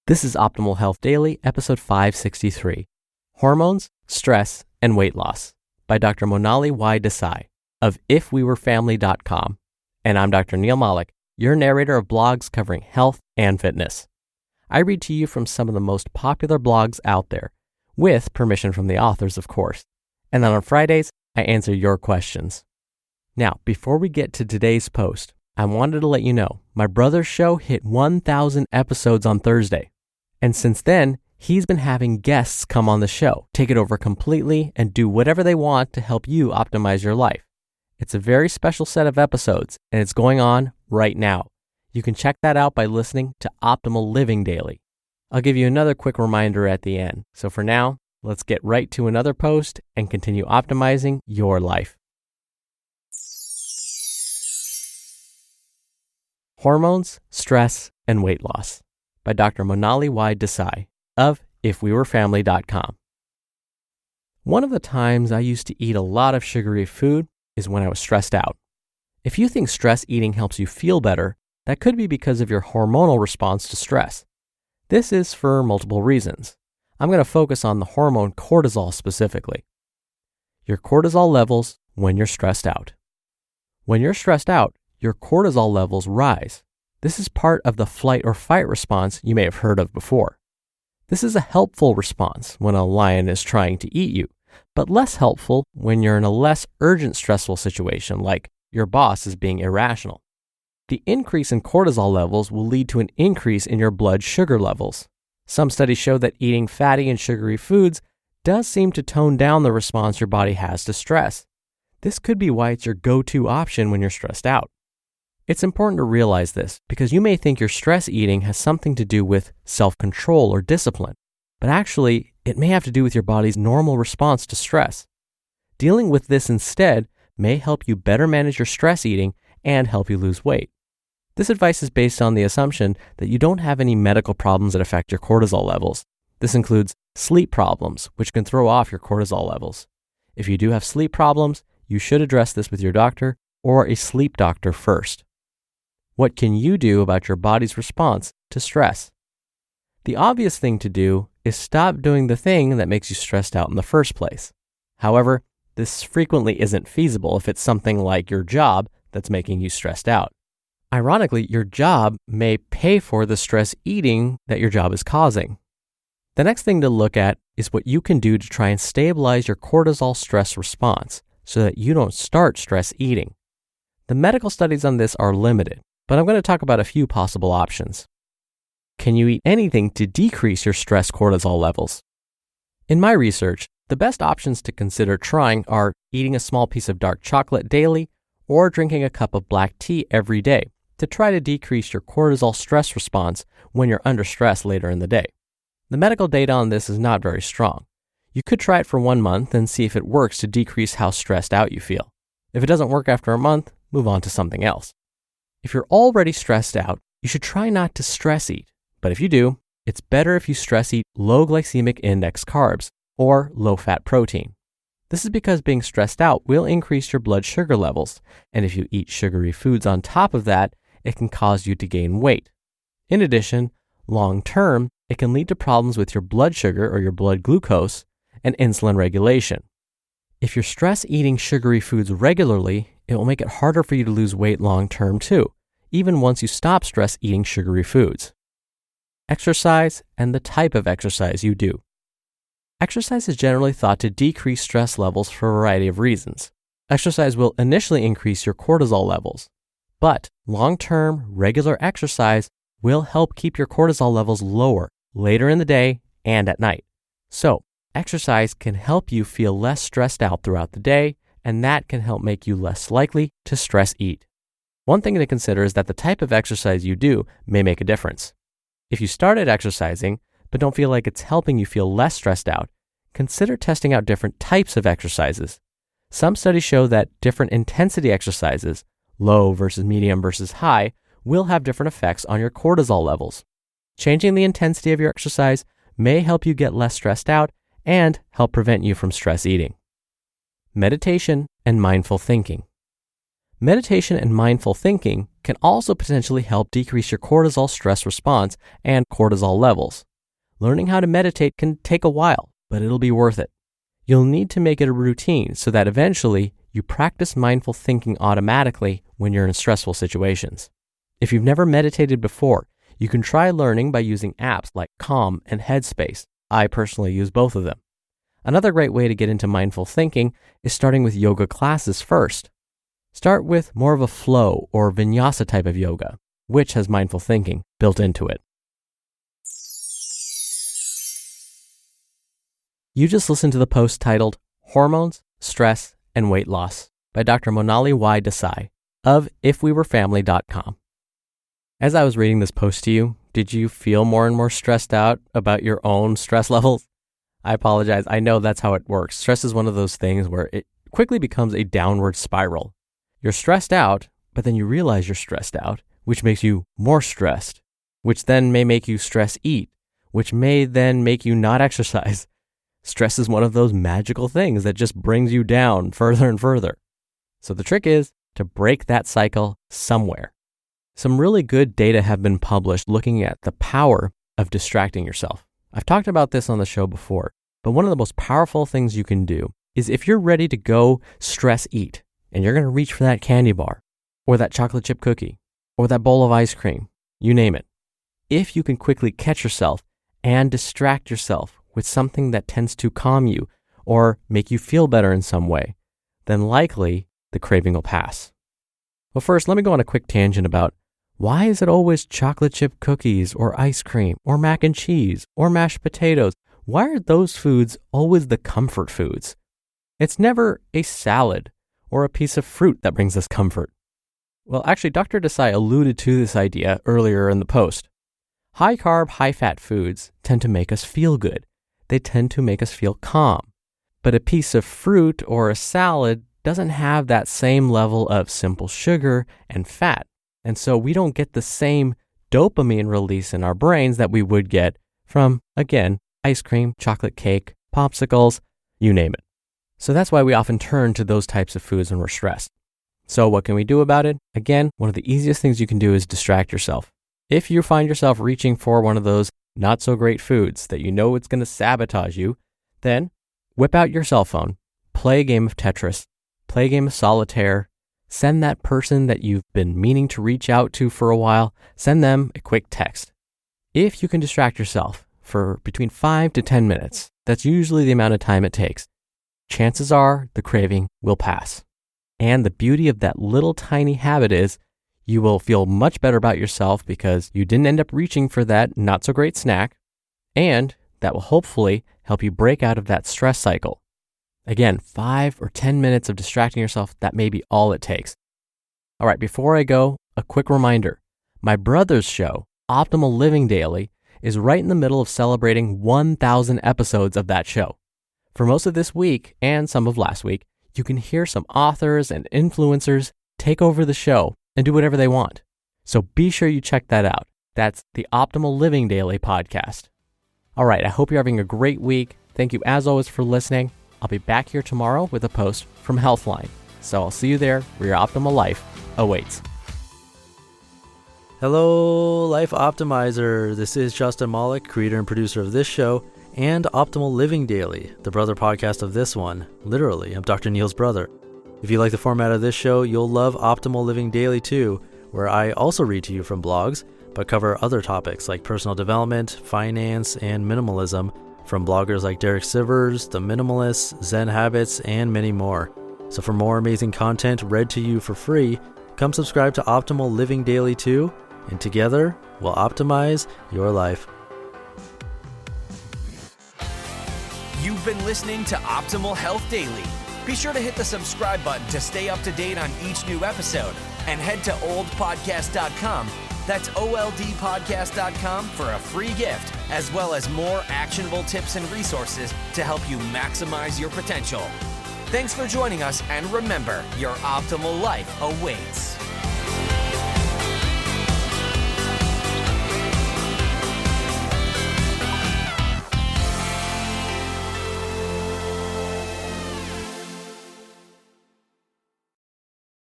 This is Optimal Health Daily, episode 563, Hormones, Stress, and Weight Loss by Dr. Monali Y Desai of ifwewerefamily.com. And I'm Dr. Neil Malik, your narrator of blogs covering health and fitness. I read to you from some of the most popular blogs out there, with permission from the authors, of course. And then on Fridays, I answer your questions. Now, before we get to today's post, I wanted to let you know my brother's show hit 1,000 episodes on Thursday. And since then, he's been having guests come on the show, take it over completely, and do whatever they want to help you optimize your life. It's a very special set of episodes, and it's going on right now. You can check that out by listening to Optimal Living Daily. I'll give you another quick reminder at the end. So for now, let's get right to another post and continue optimizing your life. Hormones, Stress, and Weight Loss by Dr. Monali Y Desai of ifwewerefamily.com. One of the times I used to eat a lot of sugary food is when I was stressed out. If you think stress eating helps you feel better, that could be because of your hormonal response to stress. This is for multiple reasons. I'm going to focus on the hormone cortisol specifically. Your cortisol levels when you're stressed out. When you're stressed out, your cortisol levels rise. This is part of the flight or fight response you may have heard of before. This is a helpful response when a lion is trying to eat you, but less helpful when you're in a less urgent stressful situation like your boss is being irrational. The increase in cortisol levels will lead to an increase in your blood sugar levels. Some studies show that eating fatty and sugary foods does seem to tone down the response your body has to stress. This could be why it's your go-to option when you're stressed out. It's important to realize this because you may think your stress eating has something to do with self-control or discipline, but actually, it may have to do with your body's normal response to stress. Dealing with this instead may help you better manage your stress eating and help you lose weight. This advice is based on the assumption that you don't have any medical problems that affect your cortisol levels. This includes sleep problems, which can throw off your cortisol levels. If you do have sleep problems, you should address this with your doctor or a sleep doctor first. What can you do about your body's response to stress? The obvious thing to do is stop doing the thing that makes you stressed out in the first place. However, this frequently isn't feasible if it's something like your job that's making you stressed out. Ironically, your job may pay for the stress eating that your job is causing. The next thing to look at is what you can do to try and stabilize your cortisol stress response so that you don't start stress eating. The medical studies on this are limited, but I'm going to talk about a few possible options. Can you eat anything to decrease your stress cortisol levels? In my research, the best options to consider trying are eating a small piece of dark chocolate daily or drinking a cup of black tea every day to try to decrease your cortisol stress response when you're under stress later in the day. The medical data on this is not very strong. You could try it for 1 month and see if it works to decrease how stressed out you feel. If it doesn't work after a month, move on to something else. If you're already stressed out, you should try not to stress eat. But if you do, it's better if you stress eat low glycemic index carbs or low-fat protein. This is because being stressed out will increase your blood sugar levels, and if you eat sugary foods on top of that, it can cause you to gain weight. In addition, long-term, it can lead to problems with your blood sugar or your blood glucose and insulin regulation. If you're stress eating sugary foods regularly, it will make it harder for you to lose weight long-term too, even once you stop stress eating sugary foods. Exercise and the type of exercise you do. Exercise is generally thought to decrease stress levels for a variety of reasons. Exercise will initially increase your cortisol levels, but long-term, regular exercise will help keep your cortisol levels lower later in the day and at night. So, exercise can help you feel less stressed out throughout the day, and that can help make you less likely to stress eat. One thing to consider is that the type of exercise you do may make a difference. If you started exercising, but don't feel like it's helping you feel less stressed out, consider testing out different types of exercises. Some studies show that different intensity exercises, low versus medium versus high, will have different effects on your cortisol levels. Changing the intensity of your exercise may help you get less stressed out and help prevent you from stress eating. Meditation and mindful thinking. Meditation and mindful thinking can also potentially help decrease your cortisol stress response and cortisol levels. Learning how to meditate can take a while, but it'll be worth it. You'll need to make it a routine so that eventually you practice mindful thinking automatically when you're in stressful situations. If you've never meditated before, you can try learning by using apps like Calm and Headspace. I personally use both of them. Another great way to get into mindful thinking is starting with yoga classes first. Start with more of a flow or vinyasa type of yoga, which has mindful thinking built into it. You just listened to the post titled Hormones, Stress, and Weight Loss by Dr. Monali Y Desai of ifwewerefamily.com. As I was reading this post to you, did you feel more and more stressed out about your own stress levels? I apologize. I know that's how it works. Stress is one of those things where it quickly becomes a downward spiral. You're stressed out, but then you realize you're stressed out, which makes you more stressed, which then may make you stress eat, which may then make you not exercise. Stress is one of those magical things that just brings you down further and further. So the trick is to break that cycle somewhere. Some really good data have been published looking at the power of distracting yourself. I've talked about this on the show before, but one of the most powerful things you can do is if you're ready to go stress eat, and you're going to reach for that candy bar, or that chocolate chip cookie, or that bowl of ice cream, you name it. If you can quickly catch yourself and distract yourself with something that tends to calm you or make you feel better in some way, then likely the craving will pass. Well, first, let me go on a quick tangent about why is it always chocolate chip cookies or ice cream or mac and cheese or mashed potatoes? Why are those foods always the comfort foods? It's never a salad or a piece of fruit that brings us comfort. Well, actually, Dr. Desai alluded to this idea earlier in the post. High-carb, high-fat foods tend to make us feel good. They tend to make us feel calm. But a piece of fruit or a salad doesn't have that same level of simple sugar and fat. And so we don't get the same dopamine release in our brains that we would get from, again, ice cream, chocolate cake, popsicles, you name it. So that's why we often turn to those types of foods when we're stressed. So what can we do about it? Again, one of the easiest things you can do is distract yourself. If you find yourself reaching for one of those not so great foods that you know it's going to sabotage you, then whip out your cell phone, play a game of Tetris, play a game of solitaire, send that person that you've been meaning to reach out to for a while, send them a quick text. If you can distract yourself for between 5 to 10 minutes, that's usually the amount of time it takes, chances are the craving will pass. And the beauty of that little tiny habit is you will feel much better about yourself because you didn't end up reaching for that not so great snack, and that will hopefully help you break out of that stress cycle. Again, 5 or 10 minutes of distracting yourself, that may be all it takes. All right, before I go, a quick reminder. My brother's show, Optimal Living Daily, is right in the middle of celebrating 1,000 episodes of that show. For most of this week and some of last week, you can hear some authors and influencers take over the show and do whatever they want. So be sure you check that out. That's the Optimal Living Daily podcast. All right, I hope you're having a great week. Thank you as always for listening. I'll be back here tomorrow with a post from Healthline. So I'll see you there where your optimal life awaits. Hello, Life Optimizer. This is Justin Malik, creator and producer of this show and Optimal Living Daily, the brother podcast of this one. Literally, I'm Dr. Neil's brother. If you like the format of this show, you'll love Optimal Living Daily too, where I also read to you from blogs, but cover other topics like personal development, finance, and minimalism from bloggers like Derek Sivers, The Minimalists, Zen Habits, and many more. So for more amazing content read to you for free, come subscribe to Optimal Living Daily too, and together we'll optimize your life. You've been listening to Optimal Health Daily. Be sure to hit the subscribe button to stay up to date on each new episode, and head to oldpodcast.com. That's oldpodcast.com for a free gift, as well as more actionable tips and resources to help you maximize your potential. Thanks for joining us, and remember, your optimal life awaits.